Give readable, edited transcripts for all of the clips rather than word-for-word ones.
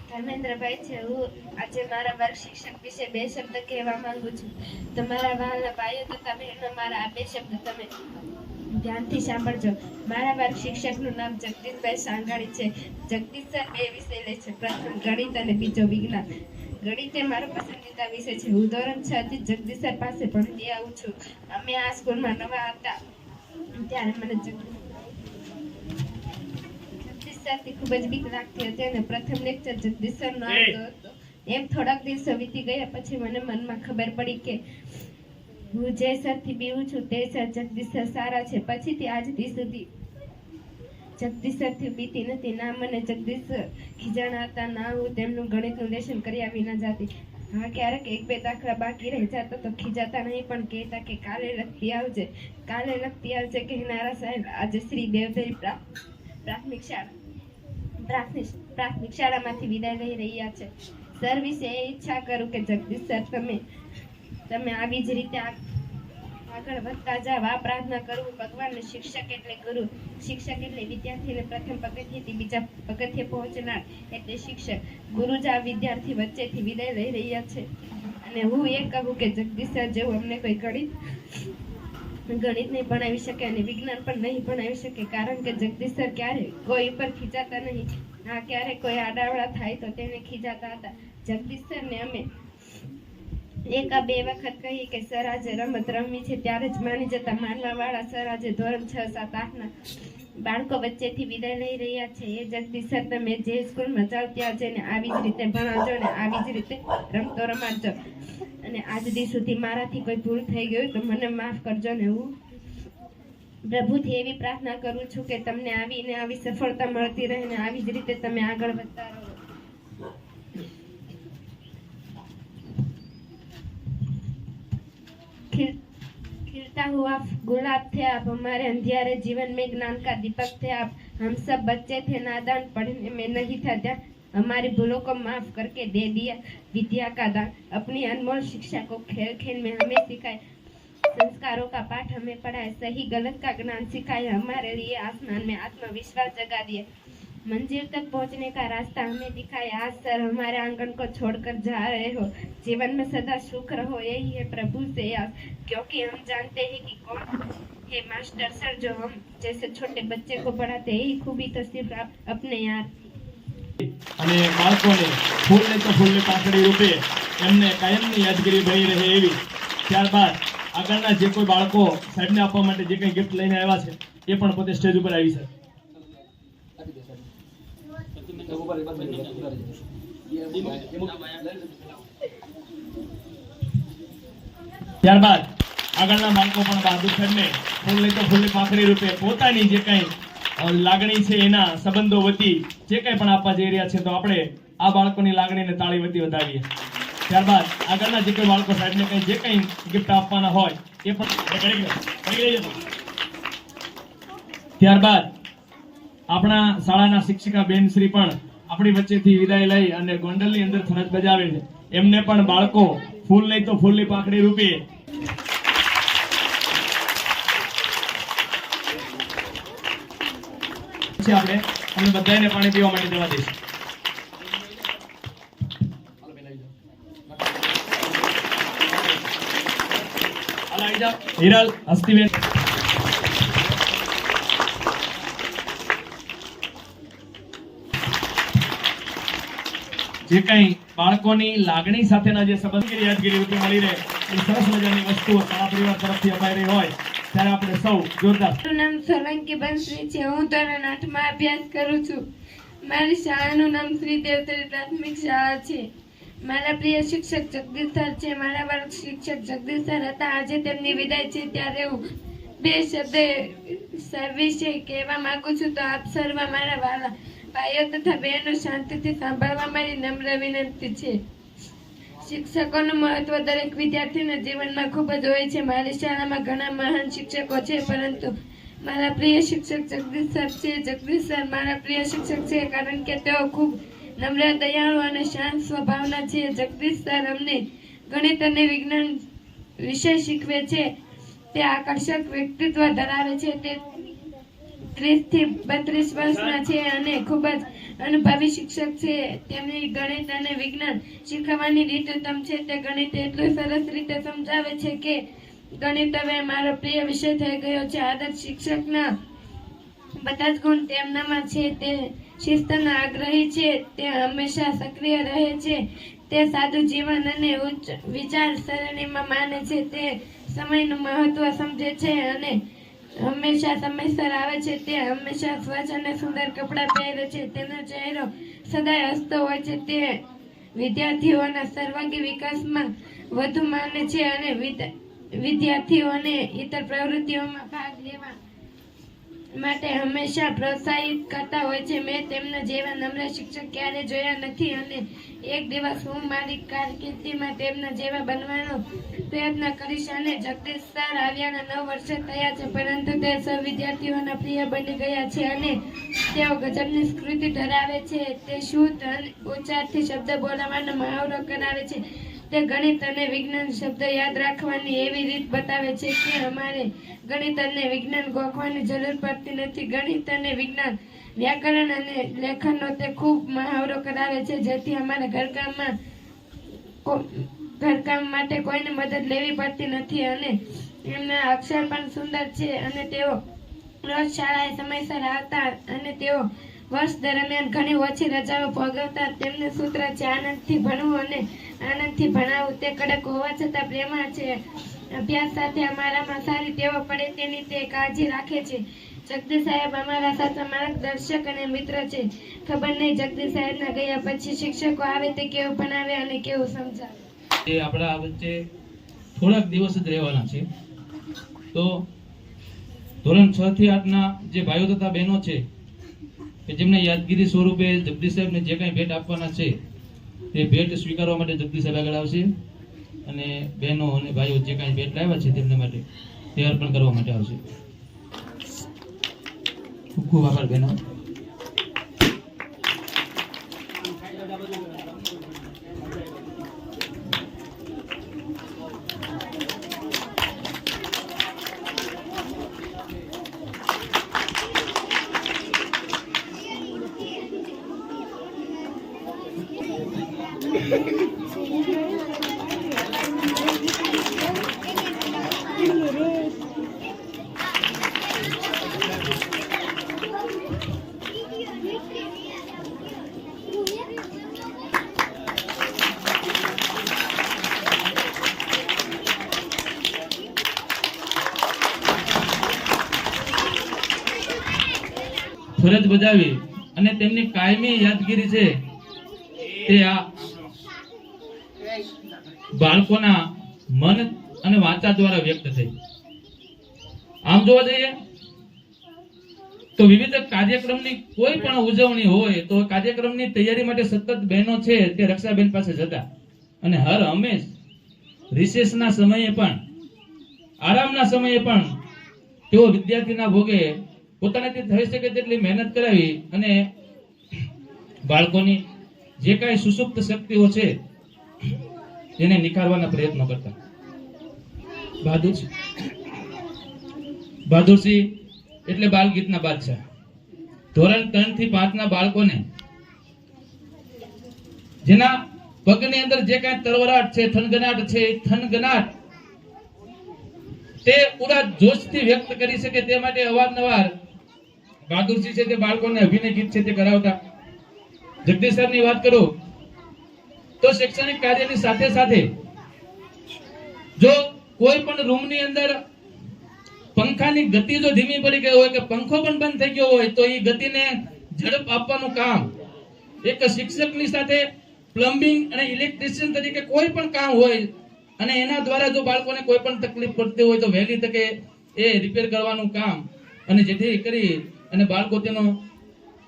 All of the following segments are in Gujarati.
ધર્મેન્દ્રભાઈ છે. હું આજે મારા વર્ગ શિક્ષક વિશે બે શબ્દ કહેવા માંગુ છું. તમારા વહાલા ભાઈઓ તથા બહેનો, મારા આ બે શબ્દ તમે ધ્યાનથી સાંભળજો. મારા વર્ગ શિક્ષકનું નામ જગદીશભાઈ સાંગાણી છે. જગદીશ સર બે વિષય લે છે, પ્રથમ ગણિત અને બીજો વિજ્ઞાન. ગણિત એ મારો પસંદીદા વિષય છે. હું ધોરણ 6 થી જગદીશ સર પાસે ભણતી આવું છું. અમે આ સ્કૂલમાં નવા હતા ત્યારે મને જગદીશ સરથી ખૂબ જ બીક લાગતી હતી અને પ્રથમ લેક્ચર જગદીશ સરનો આવતો હતો. એમ થોડાક દિવસો વીતી ગયા પછી મને મનમાં ખબર પડી કે હું જે સરથી બીવું છું તે સર જગદીશ સર સારા છે. પછીથી આજથી સુધી જગદીશ સરથી બીતી નથી. ના મને જગદીશ સર ખીજાણા હતા, ના હું તેમનું ગણિતનું લેશન કર્યા વિના જતી. હા, ક્યારેક એક બે દાખલા બાકી રહી જતા તો ખીજાતા નહીં, પણ કહેતા કે કાલે લખતી આવજે, કાલે લખતી આવજે કહેનારા સાહેબ આજે શ્રી દેવધરી પ્રાથમિક શાળામાંથી વિદાય લઈ રહ્યા છે. સર વિશે એ ઈચ્છા કરું કે જગદીશ સર તમે આવી જ રીતે આગળ વધતા જાવ. આ પ્રાર્થના કરું. ભગવાન શિક્ષક એટલે ગુરુ, શિક્ષક એટલે વિદ્યાર્થીને પ્રથમ પગથિયેથી બીજા પગથિયે પહોંચનાર એટલે શિક્ષક. ગુરુ જ આ વિદ્યાર્થી વચ્ચેથી વિદાય લઈ રહ્યા છે. અને હું એ કહું કે જગદીશ સર જેવું અમને કોઈ ગણિત નહીં ભણાવી શકે અને વિજ્ઞાન પણ નહીં ભણાવી શકે, કારણ કે જગદીશ સર ક્યારે કોઈ ઉપર ખીજાતા નહીં. હા, ક્યારે કોઈ આડાવડા થાય તો તેને ખીજાતા હતા. જગદીશ સરને અમે એક બે વખત કહી કે સર આજે રમત રમવી છે ત્યારે જ માની જતા. માનવા વાળા સર આજે ધોરણ 6, 7, 8 ના બાળકો વચ્ચેથી વિદાય લઈ રહ્યા છે. એ જગદીશ સર તમે જે સ્કૂલમાં જાઓ ત્યાં જઈને આવી જ રીતે ભણાવજો અને આવી જ રીતે રમતો રમાડજો. અને આજ દી સુધી મારાથી કોઈ ભૂલ થઈ ગઈ તો મને માફ કરજો. ને હું પ્રભુથી એવી પ્રાર્થના કરું છું કે તમને આવીને આવી સફળતા મળતી રહે ને આવી જ રીતે તમે આગળ વધતા રહો. खिलता हुआ गुलाब थे आप, हमारे अंधियारे जीवन में ज्ञान का दीपक थे आप. हम सब बच्चे थे नादान, पढ़ने में नहीं था ध्यान, हमारी भूलों को माफ करके दे दिया विद्या का दान. अपनी अनमोल शिक्षा को खेल खेल में हमें सिखाए, संस्कारों का पाठ हमें पढ़ाए, सही गलत का ज्ञान सिखाए, हमारे लिए आसमान में आत्मविश्वास जगा दिए, मंजिल तक पहुंचने का रास्ता हमें दिखाया. आज सर हमारे आंगन को छोड़कर जा रहे हो, जीवन में सदा सुख रहो यही है प्रभु से आस, क्योंकि हम जानते हैं कि कौन है मास्टर सर जो हम जैसे छोटे बच्चे को पढ़ाते हैं. यही खूबी तो सिर्फ अपने यार અને બાળકોને ફૂલને તો ફૂલની પાંખડી રૂપે એમને કાયમની યાદગીરી બની રહે એવી. ત્યારબાદ આગળના જે કોઈ બાળકો સાહેબને આપવા માટે જે કંઈ ગિફ્ટ લઈને આવ્યા છે એ પણ પોતે સ્ટેજ ઉપર આવી છે. ત્યારબાદ આગળના બાળકો પણ બહાદુર સાહેબને ફૂલને તો ફૂલની પાંખડી રૂપે પોતાની જે કંઈ લાગણી છે એના સંબંધો વતી જે કંઈ પણ આપવા જઈ રહ્યા છે તો આપણે આ બાળકોની લાગણીને તાળી વતી વધાવીએ. ત્યારબાદ આગળના જે કોઈ બાળકો સાહેબને કંઈ જે કંઈ ગિફ્ટ આપવાના હોય એ પણ ત્યારબાદ આપણા શાળાના શિક્ષિકા બેન શ્રી પણ આપણી વચ્ચેથી વિદાય લઈ અને ગોંડલની અંદર ફરજ બજાવે છે. એમને પણ બાળકો ફૂલ નહીં તો ફૂલની પાંખડી રૂપે આપણે અમને બધાને પાણી પીવા માટે જવા દઈશું. હિરલ, હસ્તીબેન, જે કઈ બાળકોની લાગણી સાથેના જે સંબંધ યાદગીરી રૂપે મળી રહે એ સરસ મજાની વસ્તુઓ શાળા પરિવાર તરફથી અપાઈ રહી હોય ત્યારે આપણે સૌ જોરદાર. મારું નામ સોલંકી બંસરી છે. હું ધોરણ 8 માં અભ્યાસ કરું છું. મારી શાળાનું નામ શ્રી દેવતરી પ્રાથમિક શાળા છે. મારા પ્રિય શિક્ષક જગદીશ સર છે. મારા વર્ગ શિક્ષક જગદીશ સર હતા. આજે તેમની વિદાય છે ત્યારે હું બે શબ્દ સર વિશે કહેવા માંગુ છું. તો આપ સર્વ મારા વાલા ભાઈઓ તથા બહેનો શાંતિથી સાંભળવા મારી નમ્ર વિનંતી છે. શિક્ષકોનું મહત્વ દરેક વિદ્યાર્થીના જીવનમાં ખૂબ જ હોય છે. મારી શાળામાં ઘણા મહાન શિક્ષકો છે, પરંતુ મારા પ્રિય શિક્ષક જગદીશ સર છે. જગદીશ સર મારા પ્રિય શિક્ષક છે કારણ કે તેઓ ખૂબ નમ્ર, દયાળુ અને શાંત સ્વભાવના છે. જગદીશ સર અમને ગણિત અને વિજ્ઞાન વિષય શીખવે છે. તે આકર્ષક વ્યક્તિત્વ ધરાવે છે. તે 30 થી 32 વર્ષના છે અને ખૂબ જ અનુભવી શિક્ષક છે. તેમની ગણિત અને વિજ્ઞાન શીખવવાની રીત ઉત્તમ છે. તે ગણિત એટલું સરસ રીતે સમજાવે છે કે ગણિત હવે મારો પ્રિય વિષય થઈ ગયો છે. આદર્શ શિક્ષકના બધા જ ગુણ તેમનામાં છે. તે શિસ્તના આગ્રહી છે. તે હંમેશા સક્રિય રહે છે. તે સાદું જીવન અને ઉચ્ચ વિચારસરણીમાં માને છે. તે સમયનું મહત્વ સમજે છે અને હંમેશા સમયસર આવે છે. તે હંમેશા સ્વચ્છ અને સુંદર કપડાં પહેરે છે. તેનો ચહેરો સદાય હસતો હોય છે. તે વિદ્યાર્થીઓના સર્વાંગી વિકાસમાં વધુ માને છે અને વિદ્યાર્થીઓને ઇતર પ્રવૃત્તિઓમાં ભાગ લેવા માટે હંમેશા પ્રોત્સાહિત કરતા હોય છે. મેં તેમના જેવા નમ્ર શિક્ષક ક્યારે જોયા નથી અને એક દિવસ હું મારી કારકિર્દીમાં તેમના જેવા બનવાનો પ્રયત્ન કરીશ. અને જગદીશ સર આવ્યાના 9 વર્ષ થયા છે, પરંતુ તે સૌ વિદ્યાર્થીઓના પ્રિય બની ગયા છે અને તેઓ ગજબની સ્મૃતિ ધરાવે છે. તે શુદ્ધ અને ઉચ્ચારથી શબ્દ બોલાવવાનો મહાવરો કરાવે છે. તે ગણિત અને વિજ્ઞાન શબ્દ યાદ રાખવાની એવી રીત બતાવે છે કે અમારે ગણિત અને વિજ્ઞાન ગોખવાની જરૂર પડતી નથી. ગણિત અને વિજ્ઞાન, વ્યાકરણ અને લેખનનો તે ખૂબ મહાવરો કરાવે છે, જેથી અમારા ઘરકામ માટે કોઈની મદદ લેવી પડતી નથી. અને એમના અક્ષર પણ સુંદર છે અને તેઓ રોજ શાળાએ સમયસર આવતા અને તેઓ વર્ષ દરમિયાન ઘણી ઓછી રજાઓ ભોગવતા. તેમનું સૂત્ર છે આનંદથી ભણવું અને આનંદથી ભણાવવું. તે કડક હોવા છતાં પ્રેમાળ છે. અભ્યાસ સાથે અમારામાં સારી ટેવો પડે તેની તે કાળજી રાખે છે. જગદીશ સાહેબ અમારા સાચા માર્ગદર્શક અને મિત્ર છે. ખબર નહીં જગદીશ સાહેબના ગયા પછી શિક્ષકો આવે તે કેવું ભણાવે અને કેવું સમજાવે. એ આપણા વચ્ચે થોડાક દિવસ જ રહેવાના છે. તો ધોરણ 6 થી 8 ના જે ભાઈઓ તથા બહેનો છે કે જેમને યાદગીરી સ્વરૂપે જગદીશ સાહેબને જે કંઈ ભેટ આપવાના છે તે ભેટ સ્વીકારવા માટે જગદીશ સાહેબ આગળ આવશે અને બહેનો અને ભાઈઓ જે કંઈ ભેટ લાવ્યા છે તેમના માટે તે અર્પણ કરવા માટે આવશે. ખૂબ ખૂબ આભાર બહેનો. ફરજ બજાવી અને તેમની કાયમી યાદગીરી છે તે આ બાળકોના મન અને વાચા દ્વારા વ્યક્ત થઈ. આમ જોવા જઈએ તો વિવિધ કાર્યક્રમની કોઈ પણ ઉજવણી હોય તો કાર્યક્રમની તૈયારી માટે સતત બહેનો છે તે રક્ષાબેન પાસે જતા અને હર હંમેશ રિસેસના સમયે પણ આરામના સમયે પણ તેઓ વિદ્યાર્થીના ભોગે પોતાનાથી થઈ શકે તેટલી મહેનત કરાવી અને બાળકોની જે કાંઈ સુસુપ્ત શક્તિઓ છે એને નિખારવાના પ્રયત્નો કરતા. બહાદુરસિંહ એટલે બાલ ગીતના બાદશાહ. ધોરણ 3 થી 5 ના બાળકોને જેના પગની અંદર જે કાંઈ તરવરાટ છે, થનગનાટ છે, એ થનગનાટ તે પૂરા જોશથી વ્યક્ત કરી શકે તે માટે અવારનવાર બહાદુરસિંહ છે તે બાળકોને અભિનય ગીત છે તે કરાવતા. જગદીશ સરની વાત કરું તો શૈક્ષણિક કાર્યની સાથે સાથે જો કોઈ પણ રૂમની અંદર પંખાની ગતિ જો ધીમી પડી ગઈ હોય કે પંખો પણ બંધ થઈ ગયો હોય તો એ ગતિને ઝડપ આપવાનું કામ એક શિક્ષકની સાથે પ્લમ્બિંગ અને ઇલેક્ટ્રિશિયન તરીકે કોઈ પણ કામ હોય અને એના દ્વારા જો બાળકોને કોઈ પણ તકલીફ પડતી હોય તો વહેલી તકે એ રિપેર કરવાનું કામ અને જેથી કરી અને બાળકો તેનો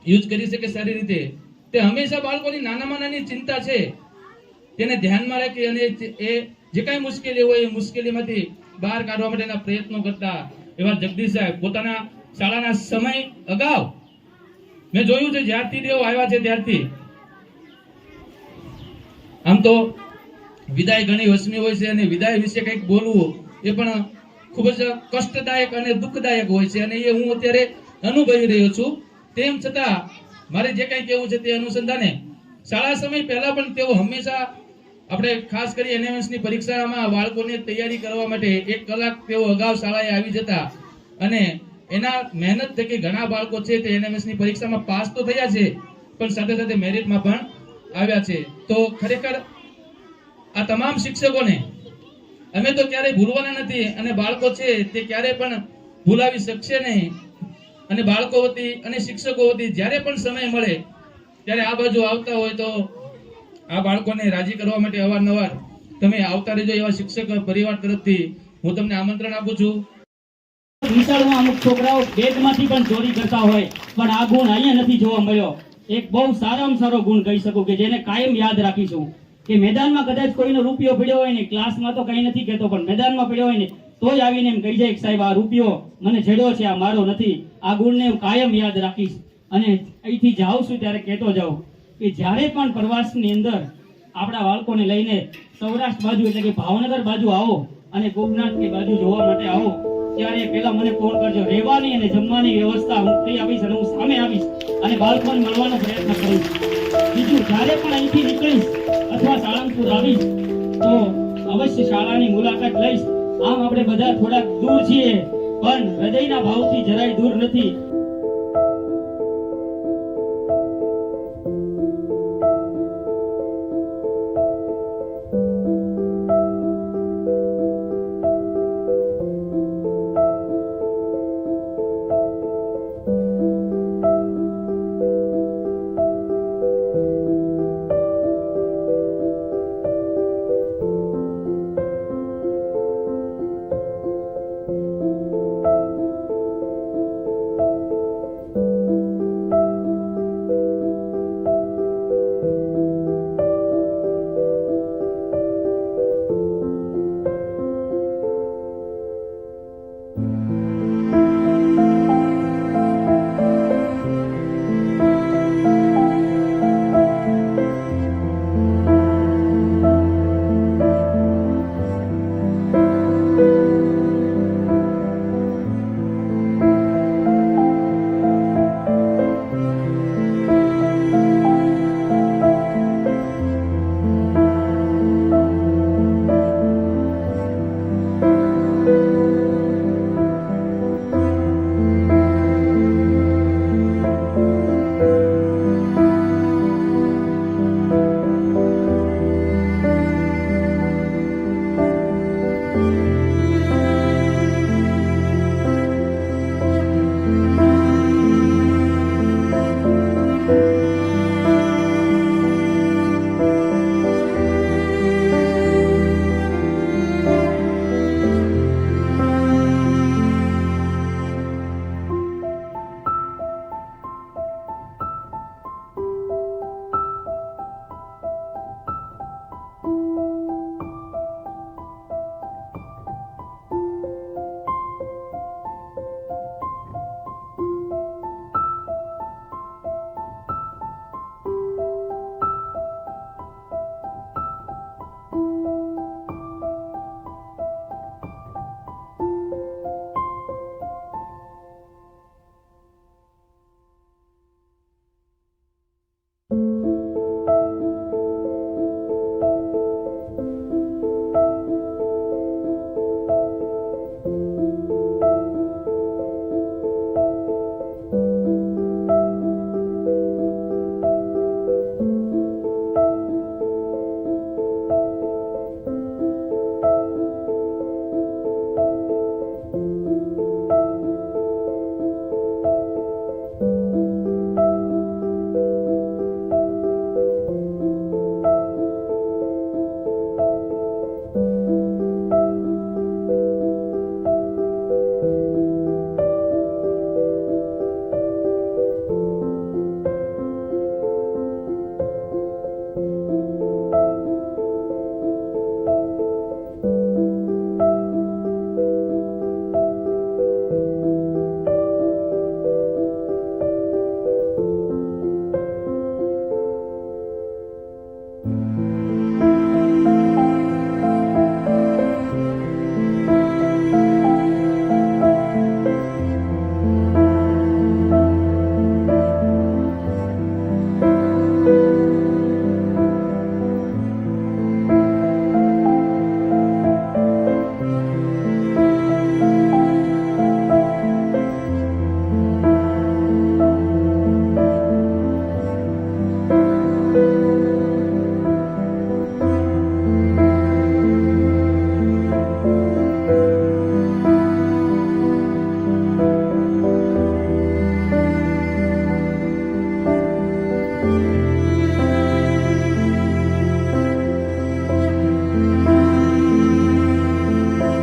યુઝ કરી શકે સારી રીતે તે હંમેશા બાળકોની નાનામાં નાની ચિંતા છે તેને ધ્યાનમાં રાખી અને એ જે કાંઈ મુશ્કેલી હોય એ મુશ્કેલીમાંથી બહાર કાઢવા માટેના પ્રયત્નો કરતા એવા જગદીશ સાહેબ પોતાના શાળાના સમય અગાઉ મેં જોયું છે જ્યારથી તેઓ આવ્યા છે ત્યારથી આમ તો વિદાય ઘણી વસમી હોય છે અને વિદાય વિશે કંઈક બોલવું એ પણ ખૂબ જ કષ્ટદાયક અને દુઃખદાયક હોય છે અને એ હું અત્યારે અનુભવી રહ્યો છું. તેમ છતાં મારે જે કંઈ કહેવું છે તે અનુસંધાને શાળા સમય પહેલા પણ તેઓ હંમેશા આપણે ખાસ કરી NMS ની પરીક્ષામાં બાળકોને તૈયારી કરવા માટે 1 કલાક તેઓ અગાઉ શાળાએ આવી જતા અને એના મહેનત થકી ઘણા બાળકો છે તે NMS ની પરીક્ષામાં પાસ તો થયા છે પણ સાથે સાથે મેરિટમાં પણ આવ્યા છે. તો ખરેખર આ તમામ શિક્ષકોને અમે તો ક્યારેય ભૂલવાના નથી અને બાળકો છે તે ક્યારેય પણ ભૂલાવી શકશે નહીં અને બાળકો વતી અને શિક્ષકો વતી જ્યારે પણ સમય મળે ત્યારે આ બાજુ આવતા હોય તો આ બાળકોને રાજી કરવા માટે અવારનવાર તમે આવતા રહેજો એવા શિક્ષક પરિવાર તરફથી હું તમને આમંત્રણ આપું છું. નિશાળમાં અમુક છોકરાઓ બેગમાંથી પણ ચોરી કરતા હોય પણ આ ગુણ અહીંયા નથી જોવા મળ્યો. એક બહુ સારામાં સારો ગુણ કહી શકું કે જેને કાયમ યાદ રાખીશું કે મેદાનમાં કદાચ કોઈનો રૂપિયો પડ્યો હોય ને, ક્લાસમાં તો કંઈ નથી કહેતો પણ મેદાનમાં પડ્યો હોય ને તો જ આવીને એમ કહી જાય કે સાહેબ આ રૂપિયો મને જડ્યો છે, આ મારો નથી. આ ગુણને હું કાયમ યાદ રાખીશ અને અહીંથી જાઉં છું ત્યારે કહેતો જાઉં કે જ્યારે પણ પ્રવાસની અંદર આપણા બાળકોને લઈને સૌરાષ્ટ્ર બાજુ એટલે કે ભાવનગર બાજુ આવો અને ગોપનાથની બાજુ જોવા માટે આવો ત્યારે પહેલા મને ફોન કરજો. રહેવાની અને જમવાની વ્યવસ્થા હું કરી આપીશ અને હું સામે આવીશ અને બાળકોને મળવાનો પ્રયત્ન કરીશ. બીજું, જ્યારે પણ અહીંથી નીકળીશ અથવા સાળંગપુર આવીશ તો અવશ્ય શાળાની મુલાકાત લઈશ. આમ આપણે બધા થોડાક દૂર છીએ પણ હૃદયના ભાવથી જરાય દૂર નથી.